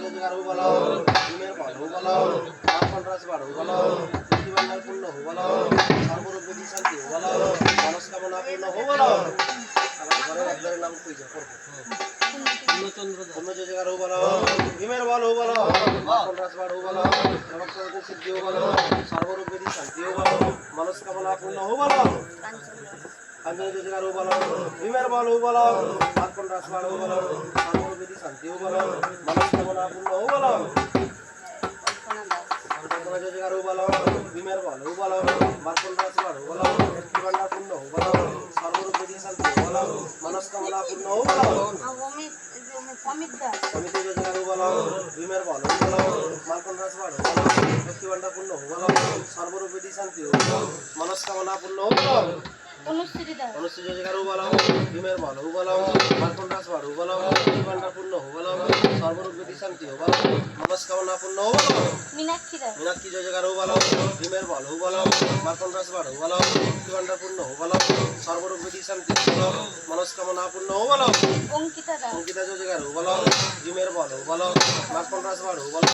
যোজগার হু বলো ভীমের বল হু বলো মাখন রাজবার হু বলো প্রতিবন্ধক পূর্ণ হু বলো সর্বরূপ বিধি শান্তি হু বলো মনস্কামনা পূর্ণ হু বলো আমার ঘরের একজনের নাম কই যা করব পূর্ণ যোজগার হু বলো ভীমের বল হু বলো মাখন রাজবার হু বলো নবগ্রহ সিদ্ধি হু বলো সর্বরূপ বিধি শান্তি হু বলো মনস্কামনা পূর্ণ হু বলো কাঞ্চন যোজগার হু বলো ভীমের বল হু বলো মাখন রাজবার হু বলো সর্বরূপ বিধি শান্তি হু বলো মনস্কামনা পূর্ণ হু বলো কল্পনা যোজগার হু বলো ভীমের বল হু বলো মাখন রাজবার হু বলো জীবনটা পূর্ণ হু বলো সর্বরূপ বিধি শান্তি হু বলো মনস্কামনা পূর্ণ হু বলো সমিতি যোজগার হু বলো ভীমের বল হু বলো মাখন রাজবার হু বলো জীবনটা পূর্ণ হু বলো সর্বরূপ বিধি শান্তি হু বলো মনস্কামনা পূর্ণ হু বলো অনুষ্ঠিত যোজগার হু বলো ভীমের বল হু বলো মাখন রাজবার হু বলো জীবনটা পূর্ণ হু বলো সর্বরূপ বিধি শান্তি হু বলো মনস্কামনা পূর্ণ হু বলো মীনাক্ষী যোজগার হু বলো ভীমের বল হু বলো মাখন রাজবার হু বলো জীবনটা পূর্ণ হু বলো সর্বরূপ বিধি শান্তি হু বলো মনস্কামনা পূর্ণ হু বলো অঙ্কিতা যোজগার হু বলো ভীমের বল হু বলো মাখন রাজবার হু বলো